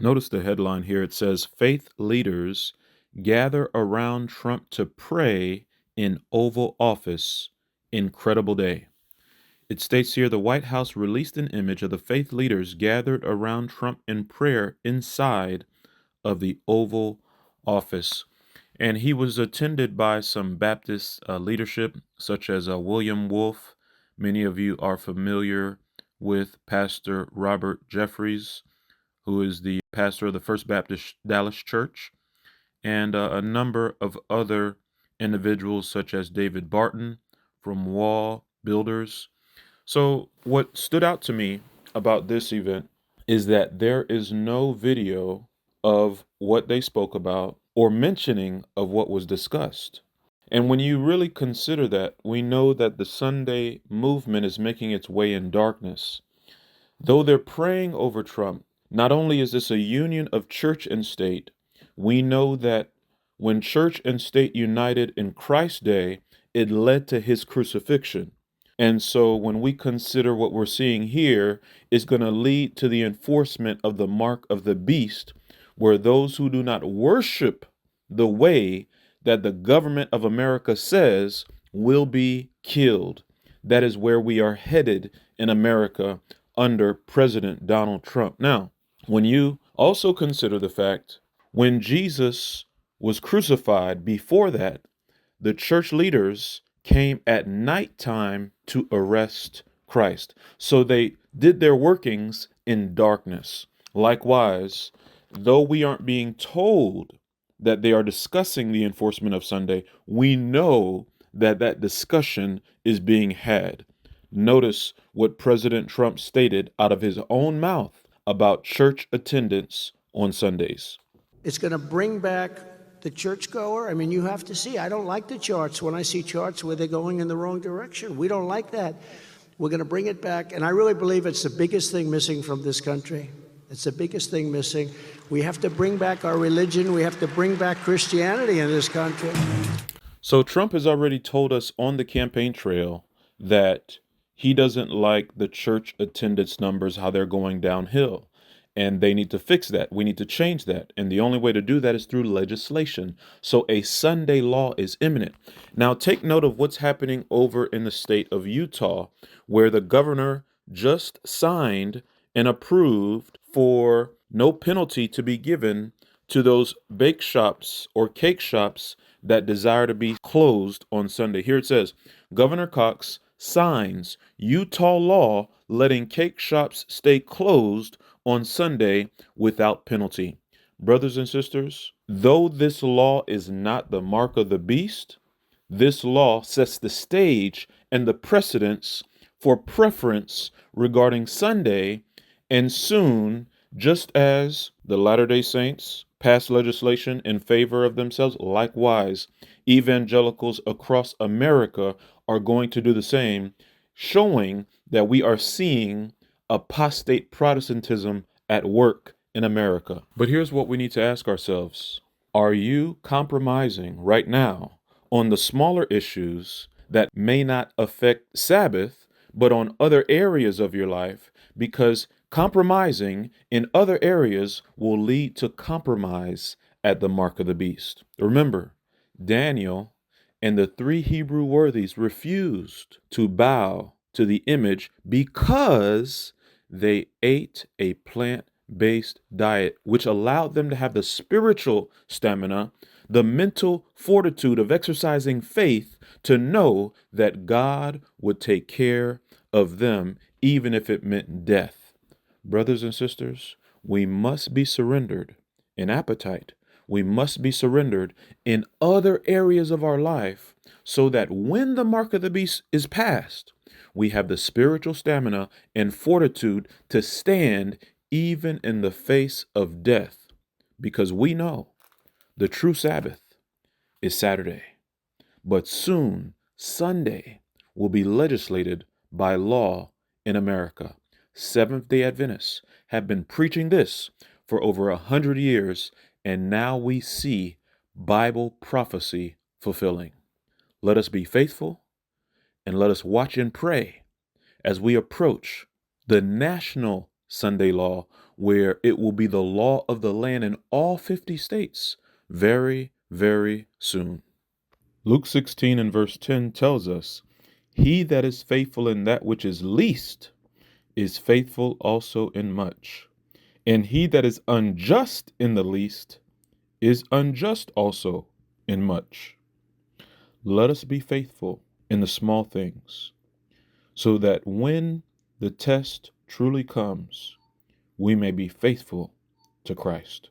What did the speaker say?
Notice the headline here. It says, Faith leaders gather around Trump to pray in Oval Office. Incredible day. It states here the White House released an image of the faith leaders gathered around Trump in prayer inside of the Oval Office. And he was attended by some Baptist leadership, such as William Wolfe. Many of you are familiar with Pastor Robert Jeffries, who is the pastor of the First Baptist Dallas Church, and a number of other individuals, such as David Barton from WallBuilders. So what stood out to me about this event is that there is no video of what they spoke about or mentioning of what was discussed. And when you really consider that, we know that the Sunday movement is making its way in darkness. Though they're praying over Trump, not only is this a union of church and state, we know that when church and state united in Christ's day, it led to his crucifixion. And so when we consider what we're seeing here is going to lead to the enforcement of the mark of the beast, where those who do not worship the way that the government of America says will be killed. That is where we are headed in America under President Donald Trump. Now, when you also consider the fact when Jesus was crucified, before that, the church leaders came at nighttime to arrest Christ. So they did their workings in darkness. Likewise, though we aren't being told that they are discussing the enforcement of Sunday, we know that that discussion is being had. Notice what President Trump stated out of his own mouth about church attendance on Sundays. It's going to bring back the churchgoer. I mean, you have to see. I don't like the charts when I see charts where they're going in the wrong direction. We don't like that. We're going to bring it back. And I really believe it's the biggest thing missing from this country. It's the biggest thing missing. We have to bring back our religion. We have to bring back Christianity in this country. So Trump has already told us on the campaign trail that he doesn't like the church attendance numbers, how they're going downhill. And they need to fix that. We need to change that. And the only way to do that is through legislation. So a Sunday law is imminent. Now, take note of what's happening over in the state of Utah, where the governor just signed and approved for no penalty to be given to those bake shops or cake shops that desire to be closed on Sunday. Here it says, Governor Cox signs Utah law letting cake shops stay closed on Sunday without penalty. Brothers and sisters, though this law is not the mark of the beast, this law sets the stage and the precedence for preference regarding Sunday, and soon, just as the Latter-day Saints passed legislation in favor of themselves, likewise, evangelicals across America are going to do the same, showing that we are seeing apostate Protestantism at work in America. But here's what we need to ask ourselves. Are you compromising right now on the smaller issues that may not affect Sabbath, but on other areas of your life? Because compromising in other areas will lead to compromise at the mark of the beast. Remember, Daniel and the 3 Hebrew worthies refused to bow to the image because they ate a plant-based diet, which allowed them to have the spiritual stamina, the mental fortitude of exercising faith to know that God would take care of them, even if it meant death. Brothers and sisters, we must be surrendered in appetite. We must be surrendered in other areas of our life so that when the mark of the beast is passed, we have the spiritual stamina and fortitude to stand even in the face of death, because we know the true Sabbath is Saturday, but soon Sunday will be legislated by law in America. Seventh-day Adventists have been preaching this for over 100 years, and now we see Bible prophecy fulfilling. Let us be faithful, and let us watch and pray as we approach the national Sunday law, where it will be the law of the land in all 50 states very, very soon. Luke 16 and verse 10 tells us, "He that is faithful in that which is least is faithful also in much. And he that is unjust in the least is unjust also in much." Let us be faithful in the small things, so that when the test truly comes, we may be faithful to Christ.